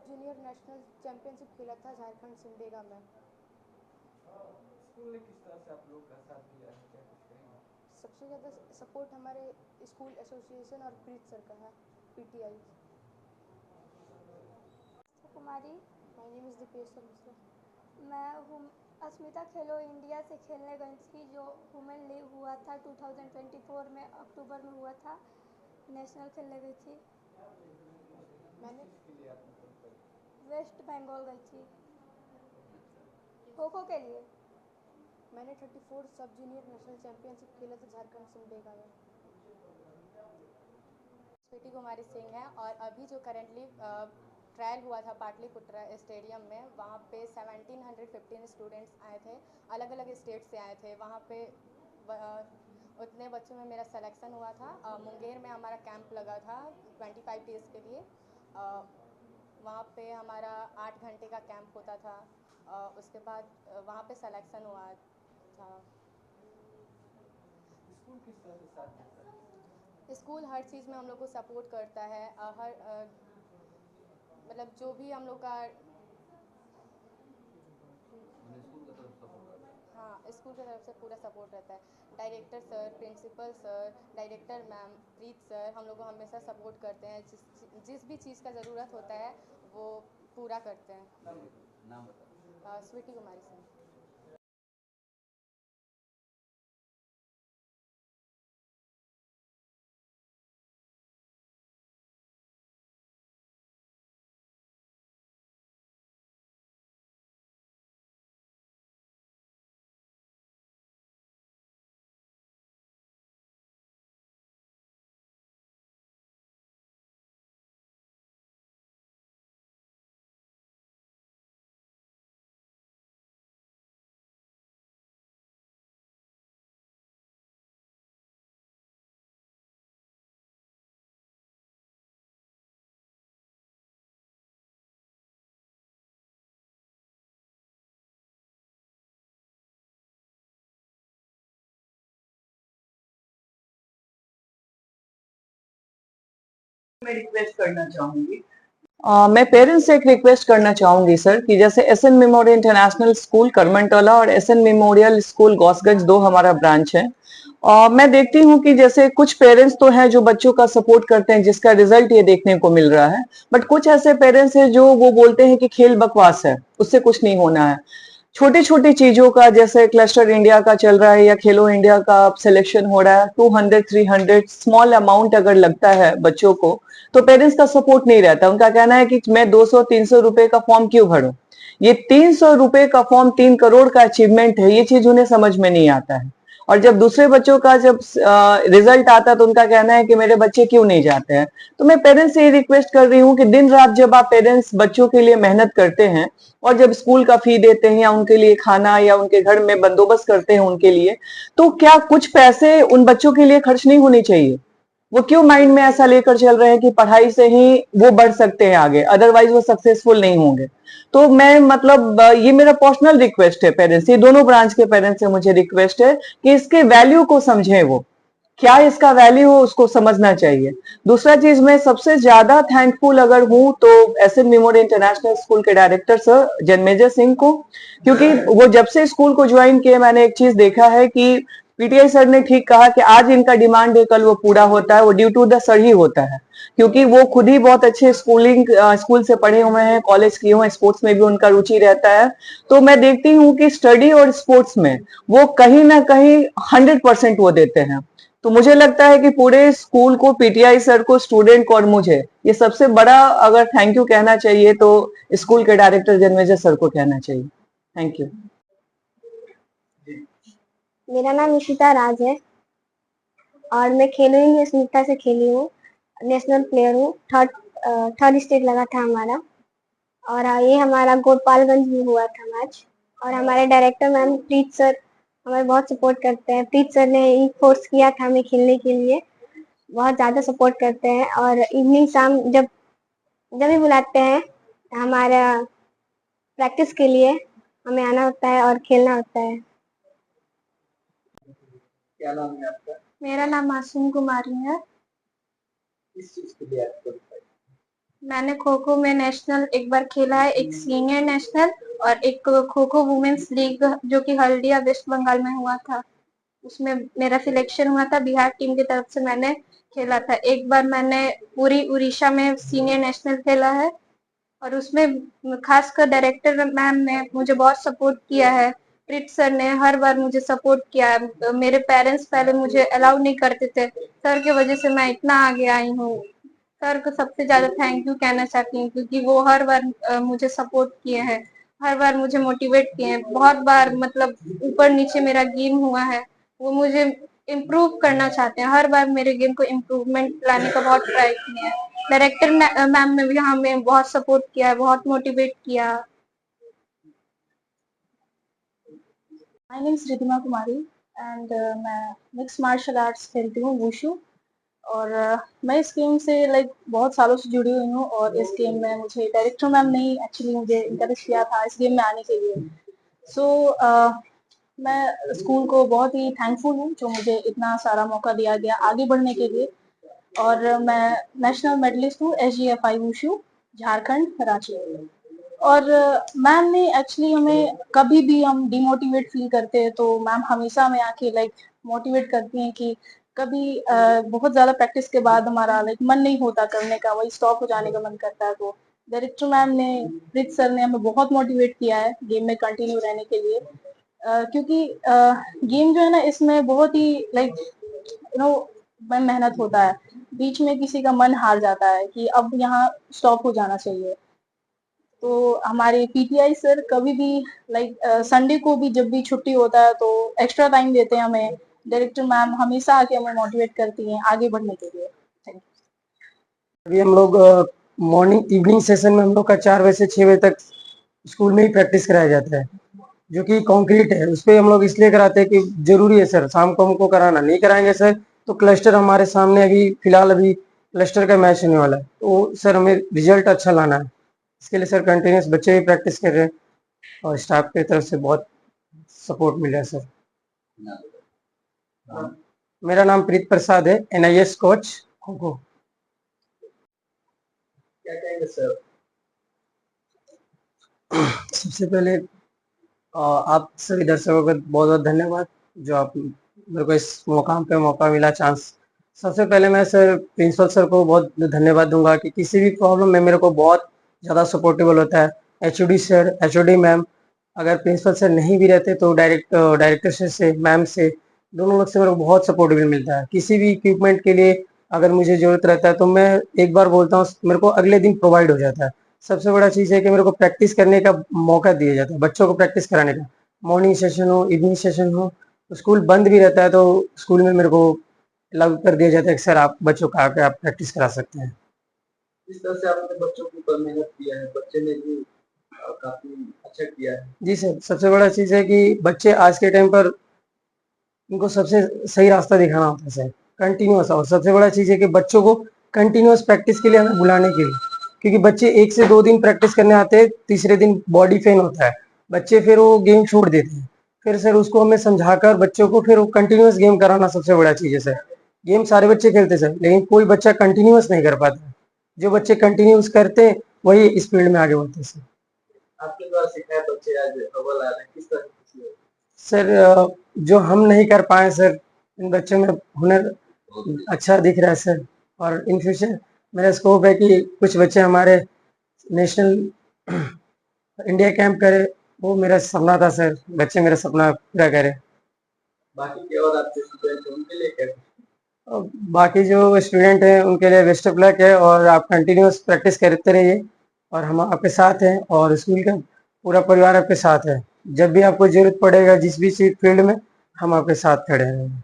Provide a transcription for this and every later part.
Junior national championship खेला था झारखंड सिमडेगा में। स्कूल ने किस तरह से आप लोग का साथ दिया है, क्या कुछ कहेंगे? सबसे ज़्यादा सपोर्ट हमारे स्कूल एसोसिएशन और प्रीत सर का है, PTI. Kumari. My name is Deepesh Mishra. मैं अस्मिता खेलो इंडिया से खेलने गई थी, जो वुमेन लीग हुआ था 2024 में, अक्टूबर में हुआ था। नेशनल खेलने गई थी। मैंने वेस्ट बंगाल गई थी खो खो के लिए। मैंने 34 सब जूनियर नेशनल चैंपियनशिप खेला था झारखंड सिमडेगा में। स्वीटी कुमारी सिंह है और अभी जो करेंटली ट्रायल हुआ था पाटलिपुत्रा स्टेडियम में, वहाँ पे 1715 स्टूडेंट्स आए थे, अलग अलग स्टेट से आए थे। वहाँ पे उतने बच्चों में मेरा सिलेक्शन हुआ था। मुंगेर में हमारा कैंप लगा था 25 डेज़ के लिए। वहाँ पे हमारा 8 घंटे का कैंप होता था। उसके बाद वहाँ पे सिलेक्शन हुआ था। स्कूल किस तरह से साथ देता है? स्कूल हर चीज़ में हम लोग को सपोर्ट करता है। मतलब जो भी हम लोग का स्कूल का तरफ सपोर्ट रहता है? हाँ, स्कूल की तरफ से पूरा सपोर्ट रहता है। Director sir, principal sir, director ma'am, Preet sir हम लोग को हमेशा सपोर्ट करते हैं। जिस भी चीज़ का ज़रूरत होता है वो पूरा करते हैं। नाम बता। स्वीटी कुमारी सिंह। मैं रिक्वेस्ट करना चाहूंगी। मैं पेरेंट्स से एक रिक्वेस्ट करना चाहूंगी सर कि जैसे एसएन मेमोरियल इंटरनेशनल स्कूल करमनटोला और एसएन मेमोरियल स्कूल गौसगंज दो हमारा ब्रांच है। मैं देखती हूँ कि जैसे कुछ पेरेंट्स तो हैं जो बच्चों का सपोर्ट करते हैं, जिसका रिजल्ट ये देखने को मिल रहा है, बट कुछ ऐसे पेरेंट्स हैं जो वो बोलते हैं कि खेल बकवास है, उससे कुछ नहीं होना है। छोटी छोटी चीजों का जैसे क्लस्टर इंडिया का चल रहा है या खेलो इंडिया का सिलेक्शन हो रहा है, 200 300 स्मॉल अमाउंट अगर लगता है बच्चों को, तो पेरेंट्स का सपोर्ट नहीं रहता। उनका कहना है कि मैं 200 300 रुपए का फॉर्म क्यों भरूं। ये 300 रुपए का फॉर्म 3 करोड़ का अचीवमेंट है, ये चीज उन्हें समझ में नहीं आता है। और जब दूसरे बच्चों का जब रिजल्ट आता है तो उनका कहना है कि मेरे बच्चे क्यों नहीं जाते हैं। तो मैं पेरेंट्स से ये रिक्वेस्ट कर रही हूँ कि दिन रात जब आप पेरेंट्स बच्चों के लिए मेहनत करते हैं और जब स्कूल का फी देते हैं या उनके लिए खाना या उनके घर में बंदोबस्त करते हैं उनके लिए, तो क्या कुछ पैसे उन बच्चों के लिए खर्च नहीं होने चाहिए। वो क्यों माइंड में ऐसा लेकर चल रहे हैं कि पढ़ाई से ही वो बढ़ सकते हैं आगे, अदरवाइज वो सक्सेसफुल नहीं होंगे। तो मैं मतलब ये मेरा पर्सनल रिक्वेस्ट है पेरेंट्स, ये दोनों ब्रांच के पेरेंट्स से मुझे रिक्वेस्ट है कि इसके वैल्यू को समझें, वो क्या इसका वैल्यू हो उसको समझना चाहिए। दूसरा चीज, मैं सबसे ज्यादा थैंकफुल अगर हूं तो एसएन मेमोरियल इंटरनेशनल स्कूल के डायरेक्टर सर जन्मेजय सिंह को, क्योंकि वो जब से स्कूल को ज्वाइन किए मैंने एक चीज देखा है कि पीटीआई सर ने ठीक कहा कि आज इनका डिमांड है कल वो पूरा होता है, वो ड्यू टू द सर ही होता है, क्योंकि वो खुद ही बहुत अच्छे स्कूल से पढ़े हुए हैं, कॉलेज किए हुए हैं, स्पोर्ट्स में भी उनका रुचि रहता है। तो मैं देखती हूँ कि स्टडी और स्पोर्ट्स में वो कहीं ना कहीं 100% वो देते हैं। तो मुझे लगता है कि पूरे स्कूल को, पीटीआई सर को, स्टूडेंट को और मुझे ये सबसे बड़ा अगर थैंक यू कहना चाहिए तो स्कूल के डायरेक्टर जन्मेजय सर को कहना चाहिए। Thank you. मेरा नाम इशिता राज है और मैं खेलो इंडिया स्मिता से खेली हूँ, नेशनल प्लेयर हूँ। थर्ड स्टेट लगा था हमारा, और ये हमारा गोपालगंज में हुआ था मैच। और हमारे डायरेक्टर मैम प्रीत सर हमें बहुत सपोर्ट करते हैं। प्रीत सर ने ही फोर्स किया था हमें खेलने के लिए, बहुत ज़्यादा सपोर्ट करते हैं। और इवनिंग शाम जब जब भी बुलाते हैं हमारा प्रैक्टिस के लिए, हमें आना होता है और खेलना होता है। क्या नाम है आपका? मेरा नाम मासूम कुमारी है। किस चीज के लिए आपको? मैंने खो खो में नेशनल एक बार खेला है, एक सीनियर नेशनल और एक खो खो वुमेन्स लीग जो कि हल्दिया वेस्ट बंगाल में हुआ था। उसमें मेरा सिलेक्शन हुआ था, बिहार टीम की तरफ से मैंने खेला था। एक बार मैंने पूरी उड़ीसा में सीनियर नेशनल खेला है और उसमें खासकर डायरेक्टर मैम ने मुझे बहुत सपोर्ट किया है। प्रीत सर ने हर बार मुझे सपोर्ट किया है। मेरे पेरेंट्स पहले मुझे अलाउ नहीं करते थे, सर की वजह से मैं इतना आगे आई हूँ। सर को सबसे ज्यादा थैंक यू कहना चाहती हूँ क्योंकि वो हर बार मुझे सपोर्ट किए हैं, हर बार मुझे मोटिवेट किए हैं। बहुत बार मतलब ऊपर नीचे मेरा गेम हुआ है, वो मुझे इम्प्रूव करना चाहते हैं, हर बार मेरे गेम को इम्प्रूवमेंट लाने का बहुत ट्राई किए हैं। डायरेक्टर मैम ने भी हमें बहुत सपोर्ट किया है, बहुत मोटिवेट किया। My name is Ridhima Kumari and मैं मिक्स मार्शल आर्ट्स खेलती हूँ, वुशु। और मैं इस गेम से बहुत सालों से जुड़ी हुई हूँ और इस गेम में मुझे डायरेक्टर मैम ने एक्चुअली मुझे इंकरेज किया था इस गेम में आने के लिए। सो मैं स्कूल को बहुत ही थैंकफुल हूँ जो मुझे इतना सारा मौका दिया गया आगे बढ़ने के लिए। और मैं नेशनल मेडलिस्ट हूँ SGFI वुशु झारखंड रांची। और मैम ने एक्चुअली हमें कभी भी हम डिमोटिवेट फील करते हैं तो मैम हमेशा हमें आके मोटिवेट करती हैं कि कभी बहुत ज्यादा प्रैक्टिस के बाद हमारा मन नहीं होता करने का, वही स्टॉप हो जाने का मन करता है, तो डायरेक्टर मैम ने, प्रीत सर ने हमें बहुत मोटिवेट किया है गेम में कंटिन्यू रहने के लिए। क्योंकि गेम जो है ना इसमें बहुत ही मेहनत होता है, बीच में किसी का मन हार जाता है कि अब यहाँ स्टॉप हो जाना चाहिए। तो हमारे PTI सर कभी भी संडे को भी जब भी छुट्टी होता है तो एक्स्ट्रा टाइम देते हैं हमें। डायरेक्टर मैम हमेशा आके हमें मोटिवेट करती हैं आगे बढ़ने के लिए। Thank you. अभी हम लोग मॉर्निंग इवनिंग सेशन में हम लोग का 4 बजे से 6 बजे तक स्कूल में ही प्रैक्टिस कराया जाता है, जो कि कंक्रीट है। उस पर हम लोग इसलिए कराते हैं कि जरूरी है सर, शाम को हमको कराना, नहीं कराएंगे सर तो क्लस्टर हमारे सामने अभी फिलहाल क्लस्टर का मैच होने वाला है, तो सर हमें रिजल्ट अच्छा लाना है। इसके लिए सर कंटिन्यूस बच्चे भी प्रैक्टिस कर रहे हैं और स्टाफ की तरफ से बहुत सपोर्ट मिल रहा है सर। मेरा नाम प्रीत प्रसाद है, NIS कोच खो खो। क्या कहेंगे सर? सबसे पहले आप सभी दर्शकों का बहुत बहुत धन्यवाद जो आप मेरे को इस मुकाम पे मौका मिला, चांस। सबसे पहले मैं सर प्रिंसिपल सर को बहुत धन्यवाद दूंगा कि किसी भी प्रॉब्लम में मेरे को बहुत ज़्यादा सपोर्टेबल होता है। HOD सर, HOD मैम, अगर प्रिंसिपल सर नहीं भी रहते तो डायरेक्टर से मैम से, दोनों लोग से मेरे को बहुत सपोर्टेबल मिलता है। किसी भी इक्विपमेंट के लिए अगर मुझे जरूरत रहता है तो मैं एक बार बोलता हूँ, मेरे को अगले दिन प्रोवाइड हो जाता है। सबसे बड़ा चीज़ है कि मेरे को प्रैक्टिस करने का मौका दिया जाता है, बच्चों को प्रैक्टिस कराने का। मॉर्निंग सेशन हो, इवनिंग सेशन हो, तो स्कूल बंद भी रहता है तो स्कूल में मेरे को लागू कर दिया जाता है कि सर आप बच्चों का आकर आप प्रैक्टिस करा सकते हैं। इस तरह से आपने बच्चों के ऊपर मेहनत किया है, बच्चे ने भी काफी अच्छा किया है। जी सर, सबसे बड़ा चीज़ है कि बच्चे आज के टाइम पर उनको सबसे सही रास्ता दिखाना होता है सर, कंटिन्यूअस। और सबसे बड़ा चीज़ है कि बच्चों को कंटिन्यूअस प्रैक्टिस के लिए हमें बुलाने के लिए, क्योंकि बच्चे 1 से 2 दिन प्रैक्टिस करने आते हैं, तीसरे दिन बॉडी पेन होता है, बच्चे फिर वो गेम छोड़ देते हैं। फिर सर उसको हमें समझाकर बच्चों को फिर वो कंटिन्यूअस गेम कराना सबसे बड़ा चीज़ है सर। गेम सारे बच्चे खेलते सर, लेकिन कोई बच्चा कंटिन्यूअस नहीं कर पाता। जो बच्चे कंटिन्यूअस करते हैं वही इस फील्ड में आगे बढ़ते हैं सर। आपके द्वारा सिखाए बच्चे आज अव्वल आ रहे हैं, किस तरह की खुशी है? सर जो हम नहीं कर पाए सर, इन बच्चों में हुनर अच्छा दिख रहा है सर। और इन फ्यूचर मेरा स्कोप है कि कुछ बच्चे हमारे नेशनल इंडिया कैंप करे, वो मेरा सपना था सर, बच्चे मेरा सपना पूरा करे। बाकी के और आपके स्टूडेंट हैं उनके लिए क्या? और बाकी जो स्टूडेंट हैं उनके लिए बेस्ट ऑफ लक है, और आप कंटिन्यूस प्रैक्टिस करते रहिए और हम आपके साथ हैं और स्कूल का पूरा परिवार आपके साथ है। जब भी आपको जरूरत पड़ेगा जिस भी फील्ड में, हम आपके साथ खड़े हैं।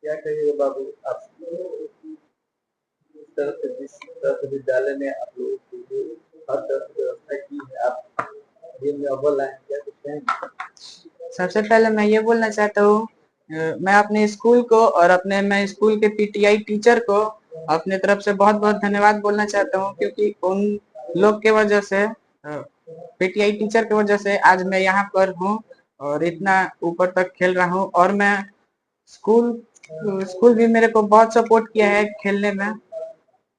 क्या कहिएगा बाबू आप? जिस तरह से विद्यालय में आप लोगों के लिए हर तरह की व्यवस्था की है, आप गेम में अव्वल आए, क्या कुछ कहेंगे? सबसे पहले मैं ये बोलना चाहता हूँ, मैं अपने स्कूल को और मैं स्कूल के PTI टीचर को अपने तरफ से बहुत बहुत धन्यवाद बोलना चाहता हूँ, क्योंकि उन लोग के वजह से, PTI टीचर की वजह से आज मैं यहाँ पर हूँ और इतना ऊपर तक खेल रहा हूँ। और मैं स्कूल तो स्कूल भी मेरे को बहुत सपोर्ट किया है खेलने में,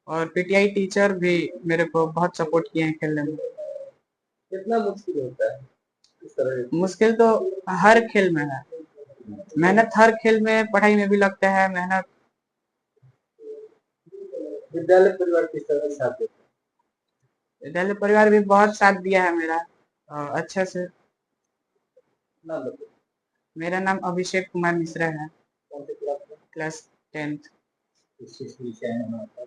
और पीटीआई टीचर भी मेरे को बहुत सपोर्ट किए हैं खेलने में। कितना मुश्किल होता है इस तरह? मुश्किल तो हर खेल में है, मेहनत हर खेल में, पढ़ाई में भी लगता है मेहनत। विद्यालय परिवार किस तरह साथ देता है? विद्यालय परिवार भी बहुत साथ दिया है मेरा अच्छे से। नाम बताइए। मेरा नाम अभिषेक कुमार मिश्रा है, कौन से क्लास में? Class 10th। किस चीज के लिए चयन हुआ था?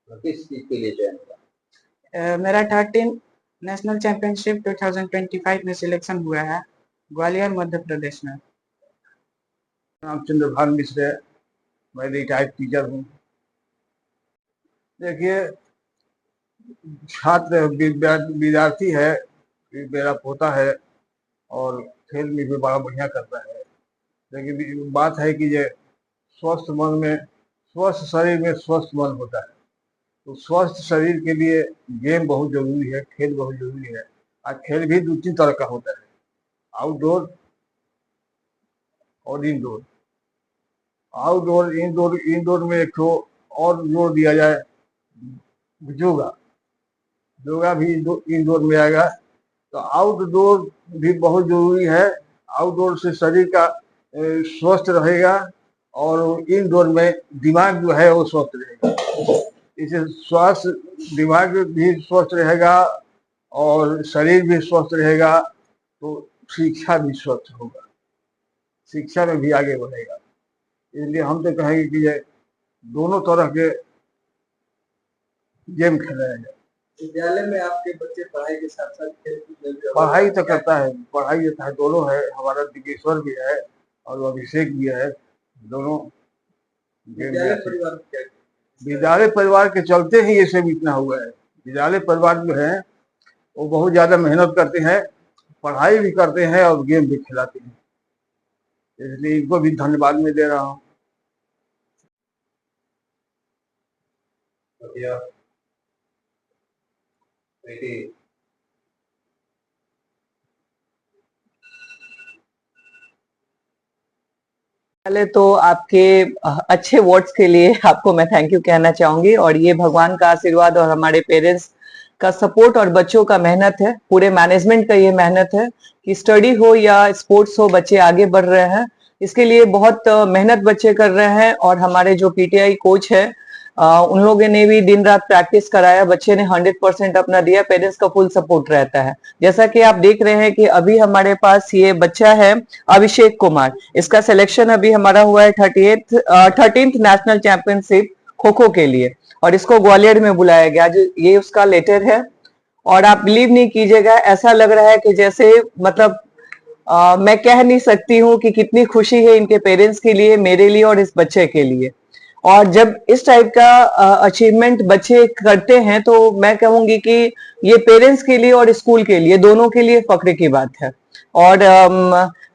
किस चीज के लिए चयन हुआ? मेरा 13 नेशनल चैंपियनशिप 2025 में सिलेक्शन हुआ है, ग्वालियर मध्य प्रदेश में। नाम चंद्रभान मिश्र है, मैं रिटायर्ड टीचर हूँ। देखिए, छात्र विद्यार्थी है, मेरा पोता है और खेल में भी बड़ा बढ़िया करता है। लेकिन बात है कि ये स्वस्थ मन में, स्वस्थ शरीर में स्वस्थ मन होता है। तो स्वस्थ शरीर के लिए गेम बहुत जरूरी है, खेल बहुत जरूरी है। और खेल भी 2-3 तरह का होता है, आउटडोर और इंडोर। आउटडोर इंडोर में एक तो और जोर दिया जाए, योगा भी इंडोर में आएगा। तो आउटडोर भी बहुत जरूरी है। आउटडोर से शरीर का स्वस्थ रहेगा और इंडोर में दिमाग जो है वो स्वस्थ रहेगा। इसे स्वास्थ्य, दिमाग भी स्वस्थ रहेगा और शरीर भी स्वस्थ रहेगा, तो शिक्षा भी स्वस्थ होगा, शिक्षा में भी आगे बढ़ेगा। इसलिए हम तो कहेंगे कि ये दोनों तरह के गेम खेला जाए। विद्यालय में आपके बच्चे पढ़ाई के साथ साथ खेल कूद में भी पढ़ाई तो करता है, पढ़ाई जो है दोनों है। हमारा दिगेश्वर भी है और अभिषेक भी है, दोनों गेम में विद्यालय अच्छे। परिवार में क्या? विद्यालय परिवार के चलते ही ये सब इतना हुआ है। विद्यालय परिवार जो है वो बहुत ज्यादा मेहनत करते हैं, पढ़ाई भी करते हैं और गेम भी खिलाते हैं, इसलिए इनको भी धन्यवाद मैं दे रहा हूँ। पहले तो आपके अच्छे वर्ड्स के लिए आपको मैं थैंक यू कहना चाहूंगी, और ये भगवान का आशीर्वाद और हमारे पेरेंट्स का सपोर्ट और बच्चों का मेहनत है, पूरे मैनेजमेंट का ये मेहनत है कि स्टडी हो या स्पोर्ट्स हो, बच्चे आगे बढ़ रहे हैं। इसके लिए बहुत मेहनत बच्चे कर रहे हैं, और हमारे जो पीटीआई कोच है उन लोगों ने भी दिन रात प्रैक्टिस कराया, बच्चे ने 100% अपना दिया, पेरेंट्स का फुल सपोर्ट रहता है। जैसा कि आप देख रहे हैं कि अभी हमारे पास ये बच्चा है अभिषेक कुमार, इसका सिलेक्शन अभी हमारा हुआ है 13th national championship kho kho के लिए, और इसको ग्वालियर में बुलाया गया। जो ये उसका लेटर है, और आप बिलीव नहीं कीजिएगा, ऐसा लग रहा है कि जैसे मतलब मैं कह नहीं सकती हूँ कि कितनी खुशी है इनके पेरेंट्स के लिए, मेरे लिए और इस बच्चे के लिए। और जब इस टाइप का अचीवमेंट बच्चे करते हैं तो मैं कहूंगी कि ये पेरेंट्स के लिए और स्कूल के लिए, दोनों के लिए फख्र की बात है। और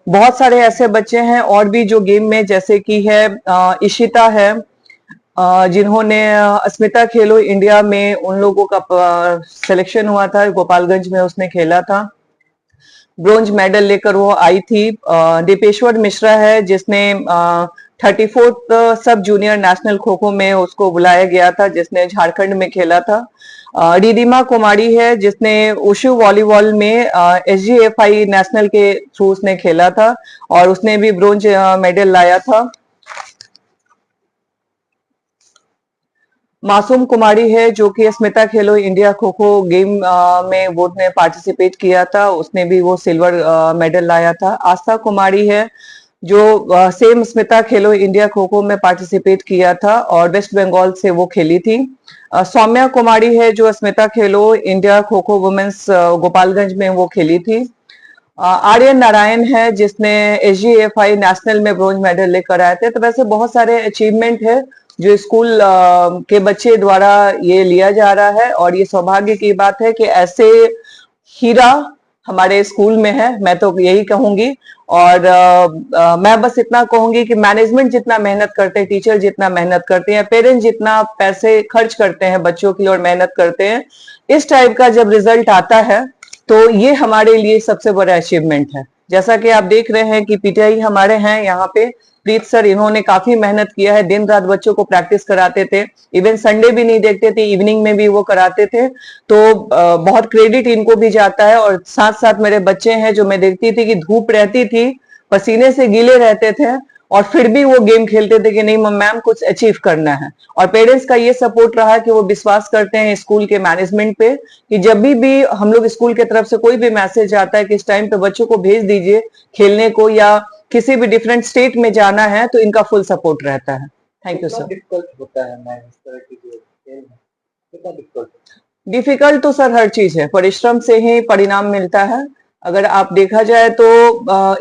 बहुत सारे ऐसे बच्चे हैं और भी जो गेम में, जैसे कि है इशिता है, जिन्होंने अस्मिता खेलो इंडिया में उन लोगों का सिलेक्शन हुआ था, गोपालगंज में उसने खेला था, ब्रोंज मेडल लेकर वो आई थी। दीपेश्वर मिश्रा है जिसने 34th सब जूनियर नेशनल खो खो में उसको बुलाया गया था, जिसने झारखंड में खेला था। रिदिमा कुमारी है जिसने उशु वॉलीबॉल में SGFI नेशनल के थ्रू उसने खेला था और उसने भी ब्रोंज मेडल लाया था। मासूम कुमारी है जो कि अस्मिता खेलो इंडिया खो खो गेम में वो ने पार्टिसिपेट किया था, उसने भी वो सिल्वर मेडल लाया था। आस्था कुमारी है जो सेम अस्मिता खेलो इंडिया खो खो में पार्टिसिपेट किया था और वेस्ट बंगाल से वो खेली थी। सौम्या कुमारी है जो अस्मिता खेलो इंडिया खो खो वुमेन्स गोपालगंज में वो खेली थी। आर्यन नारायण है जिसने SGFI नेशनल में ब्रोंज मेडल लेकर आए थे। तो वैसे बहुत सारे अचीवमेंट है जो स्कूल के बच्चे द्वारा ये लिया जा रहा है, और ये सौभाग्य की बात है कि ऐसे हीरा हमारे स्कूल में है, मैं तो यही कहूंगी। और मैं बस इतना कहूंगी कि मैनेजमेंट जितना मेहनत करते हैं, टीचर जितना मेहनत करते हैं, पेरेंट्स जितना पैसे खर्च करते हैं बच्चों की और मेहनत करते हैं, इस टाइप का जब रिजल्ट आता है तो ये हमारे लिए सबसे बड़ा अचीवमेंट है। जैसा कि आप देख रहे हैं कि पीटीआई हमारे हैं यहाँ पे प्रीत सर, इन्होंने काफी मेहनत किया है, दिन रात बच्चों को प्रैक्टिस कराते थे, इवन संडे भी नहीं देखते थे, इवनिंग में भी वो कराते थे। तो बहुत क्रेडिट इनको भी जाता है। और साथ साथ मेरे बच्चे हैं जो मैं देखती थी कि धूप रहती थी, पसीने से गीले रहते थे, और फिर भी वो गेम खेलते थे कि नहीं मैम कुछ अचीव करना है। और पेरेंट्स का ये सपोर्ट रहा कि वो विश्वास करते हैं स्कूल के मैनेजमेंट पे कि जब भी हम लोग स्कूल की तरफ से कोई भी मैसेज आता है कि इस टाइम पे बच्चों को भेज दीजिए खेलने को या किसी भी डिफरेंट स्टेट में जाना है, तो इनका फुल सपोर्ट रहता है। Thank you sir. डिफिकल्ट होता है मैम इस तरह की जो खेल है, कितना डिफिकल्ट? डिफिकल्ट तो सर हर चीज है, परिश्रम से ही परिणाम मिलता है। अगर आप देखा जाए तो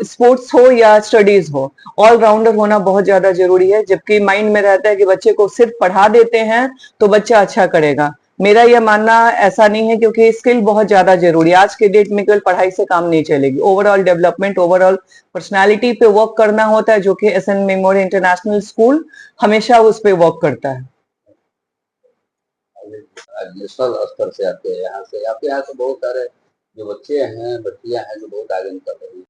स्पोर्ट्स हो या स्टडीज हो, ऑलराउंडर होना बहुत ज्यादा जरूरी है। जबकि माइंड में रहता है कि बच्चे को सिर्फ पढ़ा देते हैं तो बच्चा अच्छा करेगा, मेरा यह मानना ऐसा नहीं है, क्योंकि स्किल बहुत ज्यादा जरूरी है। आज के डेट में केवल पढ़ाई से काम नहीं चलेगी, ओवरऑल डेवलपमेंट, ओवरऑल पर्सनालिटी पे वर्क करना होता है, जो कि एसएन मेमोरियल इंटरनेशनल स्कूल हमेशा उस पे वर्क करता है। नेशनल स्तर से आते हैं यहाँ से, आपके यहाँ से बहुत सारे जो बच्चे हैं, बच्चियां हैं जो बहुत आगे निकल रही हैं।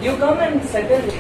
You come and settle.